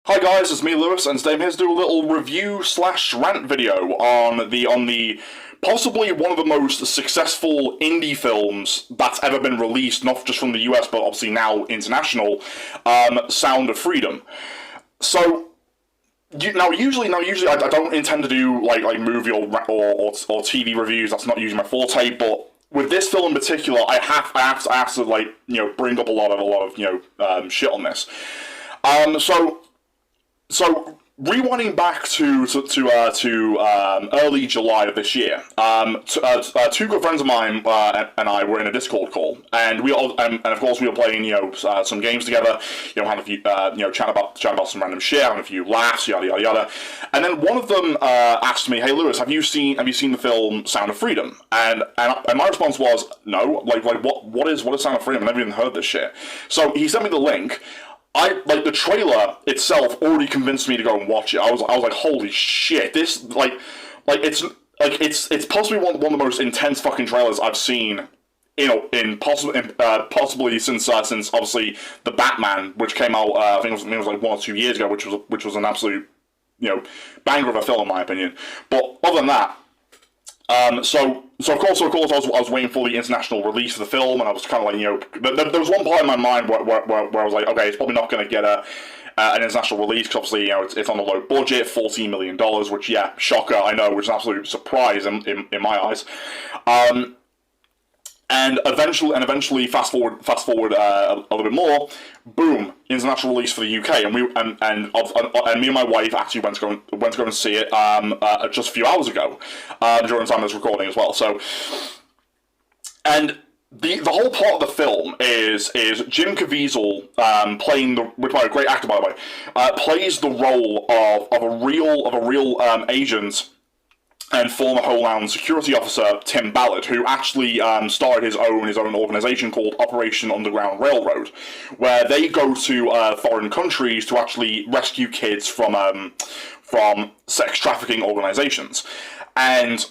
Hi guys, it's me Lewis, and today I'm here to do a little review slash rant video on the possibly one of the most successful indie films that's ever been released, not just from the US but obviously now international, Sound of Freedom. So usually I don't intend to do like movie or TV reviews. That's not usually my forte, but with this film in particular, I have to like bring up a lot of shit on this. So rewinding back to early July of this year, two good friends of mine and I were in a Discord call, and of course we were playing some games together, had a few chat about some random shit, having a few laughs, yada yada yada, and then one of them asked me, "Hey Lewis, have you seen the film Sound of Freedom?" And my response was no, like what is Sound of Freedom? I've never even heard this shit. So he sent me the link. The trailer itself already convinced me to go and watch it. I was like, holy shit, this it's possibly one of the most intense fucking trailers I've seen, possibly since obviously the Batman, which came out I think it was like 1 or 2 years ago, which was an absolute banger of a film in my opinion. But other than that, so of course, I was waiting for the international release of the film, and I was kind of like, there was one part in my mind where I was like, okay, it's probably not going to get an international release, because obviously, it's on a low budget, $14 million, which, yeah, shocker, I know, which is an absolute surprise in my eyes. And eventually, fast forward a little bit more. Boom! International release for the UK, and me and my wife actually went to go and see it just a few hours ago, during the time I was recording as well. So, and the whole plot of the film is Jim Caviezel playing which by a great actor by the way, plays the role of a real agent and former Homeland Security officer Tim Ballard, who actually started his own organization called Operation Underground Railroad, where they go to foreign countries to actually rescue kids from sex trafficking organizations. And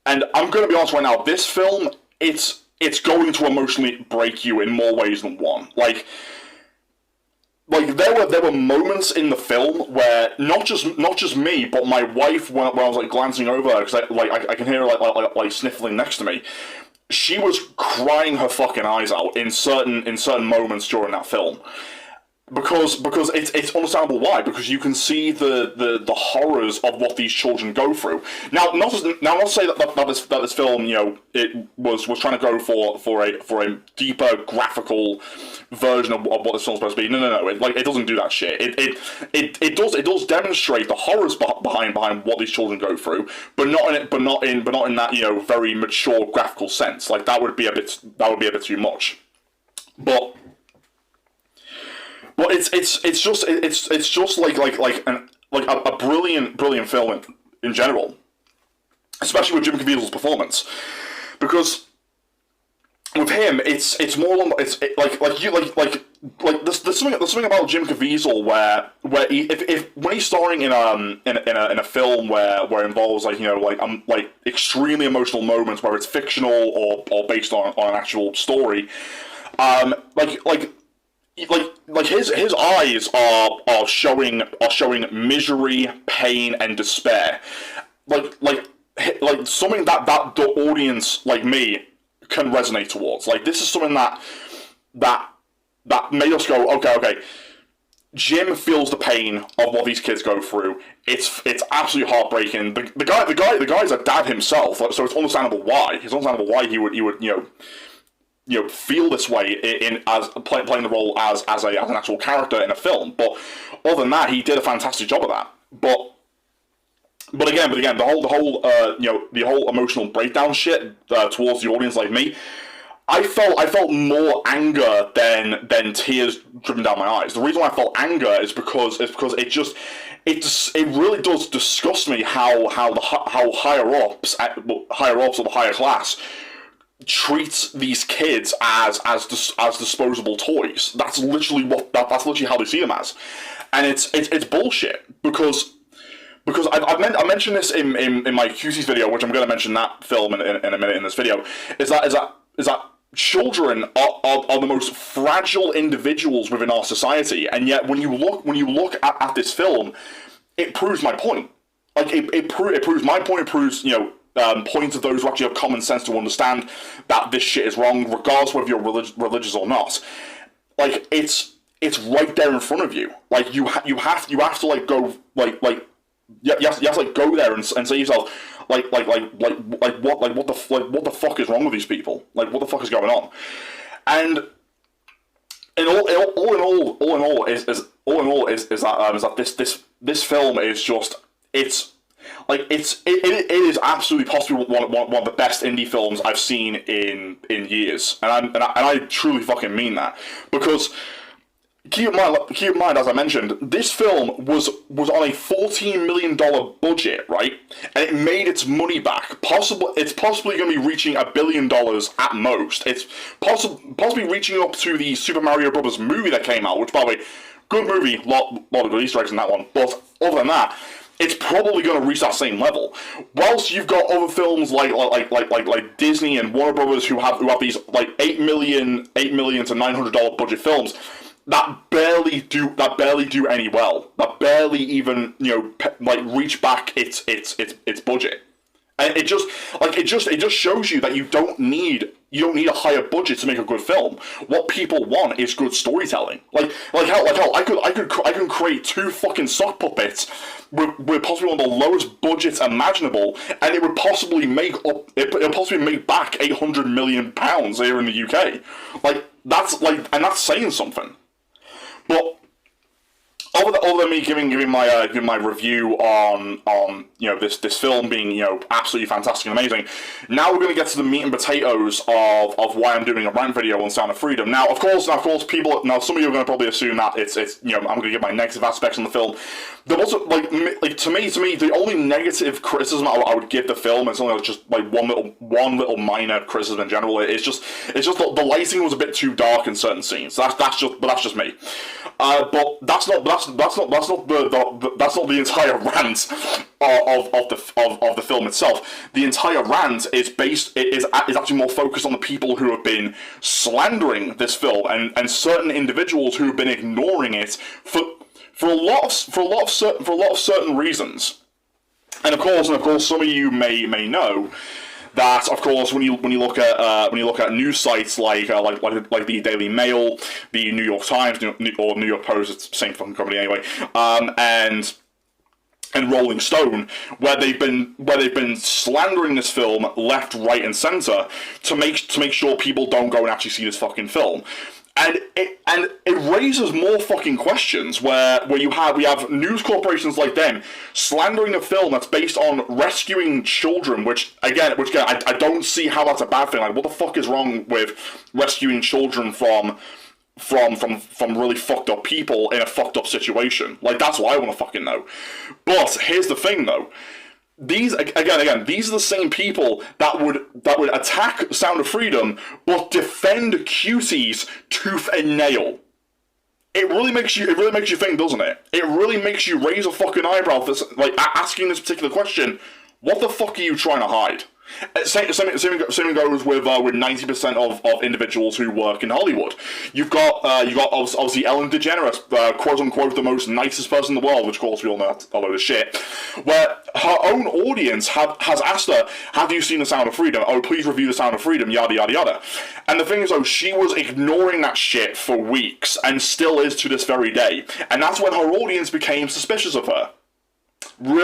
I'm going to be honest right now, this film, it's going to emotionally break you in more ways than one. Like there were moments in the film where not just me, but my wife, when I was like glancing over, because I can hear her like sniffling next to me, she was crying her fucking eyes out in certain moments during that film. Because it's understandable why, because you can see the horrors of what these children go through. Now, not to say that this film, it was trying to go for a deeper graphical version of what this film's supposed to be. No. It doesn't do that shit. It does demonstrate the horrors behind what these children go through, but not in that very mature graphical sense. Like that would be a bit too much. But it's just like a brilliant film in general, especially with Jim Caviezel's performance, because with him it's more there's something about Jim Caviezel where when he's starring in a film where it involves extremely emotional moments, whether it's fictional or based on an actual story, his eyes are showing misery, pain, and despair, like something that the audience like me can resonate towards. Like this is something that made us go, okay. Jim feels the pain of what these kids go through. It's absolutely heartbreaking. The guy's a dad himself, so it's understandable why. It's understandable why he would feel this way as playing the role as an actual character in a film. But other than that, he did a fantastic job of that. But again, the whole emotional breakdown shit towards the audience like me, I felt more anger than tears driven down my eyes. The reason why I felt anger is because it really does disgust me how higher ups or the higher class treats these kids as disposable toys. That's literally how they see them as, and it's bullshit because I mentioned this in my QC's video, which I'm going to mention that film in a minute in this video. Is that children are the most fragile individuals within our society, and yet when you look at this film, it proves my point. Like it proves my point. It proves points of those who actually have common sense to understand that this shit is wrong, regardless whether you're religious or not. Like it's right there in front of you. Like you have to like go you have to like go there and say to yourself what the fuck is wrong with these people? Like what the fuck is going on? And all in all is that this film is just it is absolutely possibly one of the best indie films I've seen in years, and I truly fucking mean that, because keep in mind, as I mentioned, this film was on a $14 million budget, right? And it made its money back. It's possibly going to be reaching $1 billion at most. It's possibly reaching up to the Super Mario Brothers movie that came out, which, by the way, good movie, lot of good Easter eggs in that one. But other than that, it's probably going to reach that same level. Whilst you've got other films like Disney and Warner Brothers who have these like $8 million to $900 budget films that barely do any well. That barely even reach back its budget. And it just shows you that you don't need a higher budget to make a good film. What people want is good storytelling. Like hell, I can create two fucking sock puppets with possibly one of the lowest budgets imaginable, and it would possibly make back £800 million here in the UK. And that's saying something. But other than me giving my review on this film being absolutely fantastic and amazing, now we're going to get to the meat and potatoes of why I'm doing a rant video on Sound of Freedom. Now of course some of you are going to probably assume that it's I'm going to give my negative aspects on the film. There was to me the only negative criticism I would give the film, it's only just like one little minor criticism in general. It's just the lighting was a bit too dark in certain scenes. That's just me. But that's not the entire rant of the film itself. The entire rant is actually more focused on the people who have been slandering this film and certain individuals who have been ignoring it for a lot of certain reasons. And of course, some of you may know that, of course, when you look at news sites like the Daily Mail, the New York Times, or New York Post, it's the same fucking company anyway, and Rolling Stone, where they've been slandering this film left, right, and center to make sure people don't go and actually see this fucking film. And it raises more fucking questions where we have news corporations like them slandering a film that's based on rescuing children, which again I don't see how that's a bad thing. Like, what the fuck is wrong with rescuing children from really fucked up people in a fucked up situation? Like, that's what I want to fucking know. But here's the thing though. These are the same people that would attack Sound of Freedom, but defend cuties tooth and nail. It really makes you think, doesn't it? It really makes you raise a fucking eyebrow for this, like asking this particular question. What the fuck are you trying to hide? Same goes with 90% of individuals who work in Hollywood. You've got obviously Ellen DeGeneres, quote unquote the most nicest person in the world, which of course we all know that's a load of shit. Where her own audience has asked her, "Have you seen The Sound of Freedom? Oh, please review The Sound of Freedom." Yada yada yada. And the thing is, though, she was ignoring that shit for weeks and still is to this very day. And that's when her audience became suspicious of her.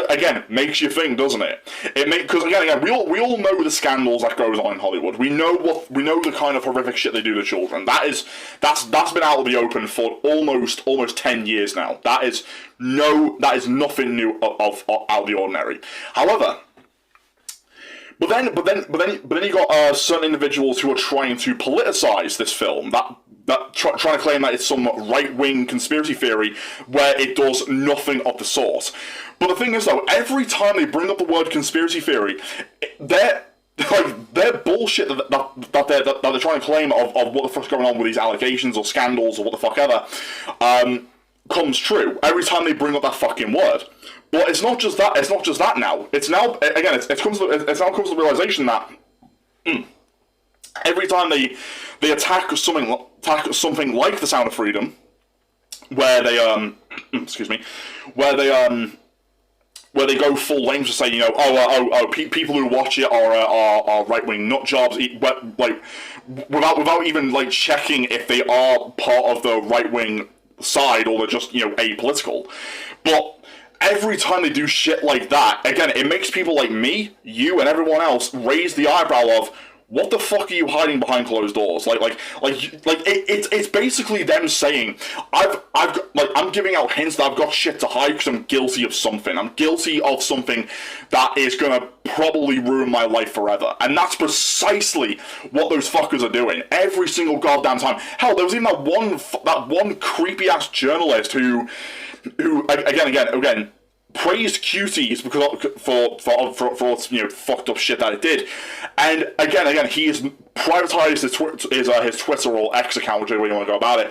Again, makes you think, doesn't it? Because again, we all know the scandals that goes on in Hollywood. We know the kind of horrific shit they do to children. That's been out of the open for almost 10 years now. That is nothing new out of the ordinary. However, but then you got certain individuals who are trying to politicize this film, trying to claim that it's some right-wing conspiracy theory where it does nothing of the sort. But the thing is, though, every time they bring up the word conspiracy theory, their bullshit that they're trying to claim of what the fuck's going on with these allegations or scandals or what the fuck ever comes true every time they bring up that fucking word. But it's not just that. It's not just that now. It's now again. It's now comes to the realization that every time they attack something like The Sound of Freedom, where they excuse me, where they go full length to say, people who watch it are right wing nut jobs, like without even like checking if they are part of the right wing side or they're just apolitical. But every time they do shit like that, again, it makes people like me, you, and everyone else raise the eyebrow of, what the fuck are you hiding behind closed doors? It's basically them saying, I'm giving out hints that I've got shit to hide because I'm guilty of something. I'm guilty of something that is gonna probably ruin my life forever. And that's precisely what those fuckers are doing every single goddamn time. Hell, there was even that one creepy ass journalist who again praised Cuties because for fucked up shit that it did, and again he has privatized his Twitter or X account, whichever way you want to go about it,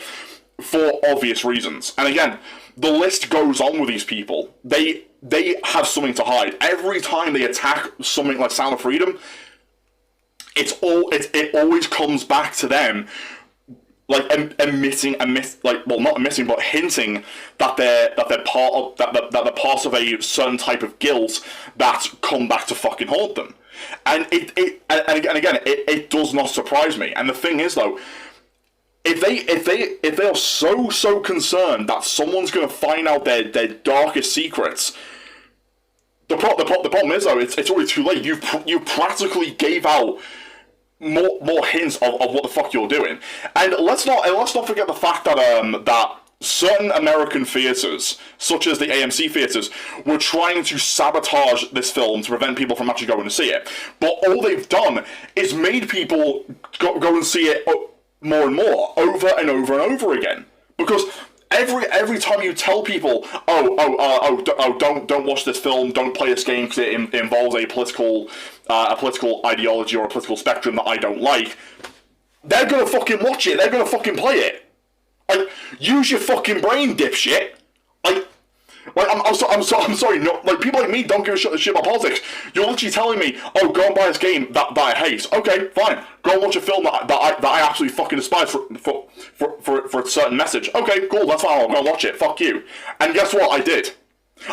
for obvious reasons. And again, the list goes on with these people. They have something to hide. Every time they attack something like Sound of Freedom, it always comes back to them, like hinting that they're part of a certain type of guilt that's come back to fucking haunt them, and it does not surprise me. And the thing is, though, if they are so concerned that someone's going to find out their darkest secrets, the problem is, though, it's already too late. You practically gave out more hints of what the fuck you're doing. And let's not forget the fact that that certain American theaters, such as the AMC theaters, were trying to sabotage this film to prevent people from actually going to see it. But all they've done is made people go and see it more and more, over and over and over again. Because every time you tell people, don't watch this film, don't play this game because it involves a political ideology or a political spectrum that I don't like, they're gonna fucking watch it. They're gonna fucking play it. Like, use your fucking brain, dipshit. I'm sorry. No, like, people like me don't give a shit about politics. You're literally telling me, go and buy this game that I hate. Okay, fine. Go and watch a film that I absolutely fucking despise for a certain message. Okay, cool. That's fine. I'll go and watch it. Fuck you. And guess what? I did.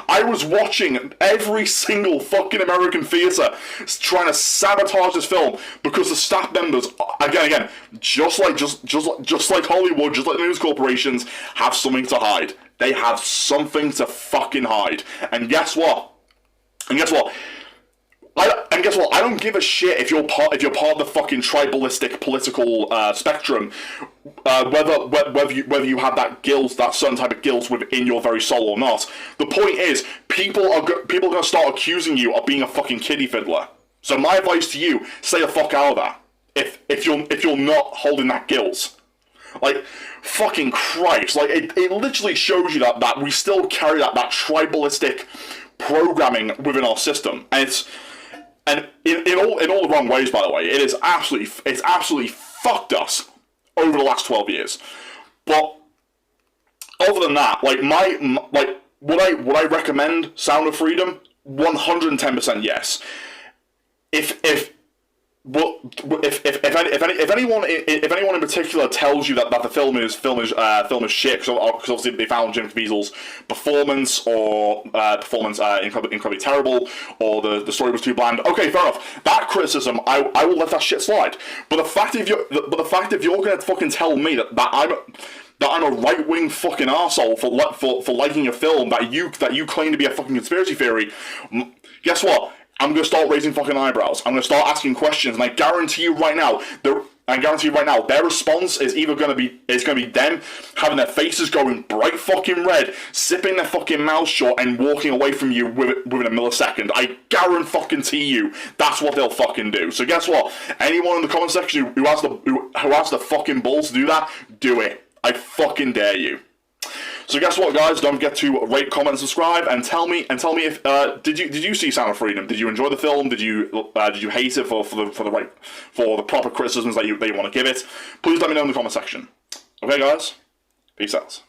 I was watching every single fucking American theater trying to sabotage this film because the staff members, again, just like Hollywood, just like the news corporations, have something to hide. They have something to fucking hide. And guess what? I don't give a shit if you're part of the fucking tribalistic political spectrum, whether you have that guilt, that certain type of guilt within your very soul or not. The point is, people are going to start accusing you of being a fucking kiddie fiddler. So my advice to you: stay the fuck out of that. If you're not holding that guilt, like, fucking Christ, like it literally shows you that we still carry that tribalistic programming within our system, and it's. And in all the wrong ways, by the way. It's absolutely fucked us over the last 12 years. But other than that, would I recommend Sound of Freedom? 110% yes. If anyone in particular tells you that the film is shit because obviously they found Jim Caviezel's performance incredibly terrible, or the story was too bland, okay, fair enough. That criticism, I will let that shit slide. But the fact if you're gonna fucking tell me that I'm a right-wing fucking arsehole for liking a film that you claim to be a fucking conspiracy theory, guess what? I'm going to start raising fucking eyebrows. I'm going to start asking questions, and I guarantee you right now, their response is either going to be them having their faces going bright fucking red, sipping their fucking mouth shut, and walking away from you within a millisecond. I guarantee you that's what they'll fucking do. So guess what? Anyone in the comment section who has the fucking balls to do that, do it. I fucking dare you. So guess what, guys? Don't forget to rate, comment, and subscribe, and tell me if did you see Sound of Freedom? Did you enjoy the film? Did you hate it for the proper criticisms that you want to give it? Please let me know in the comment section. Okay, guys, peace out.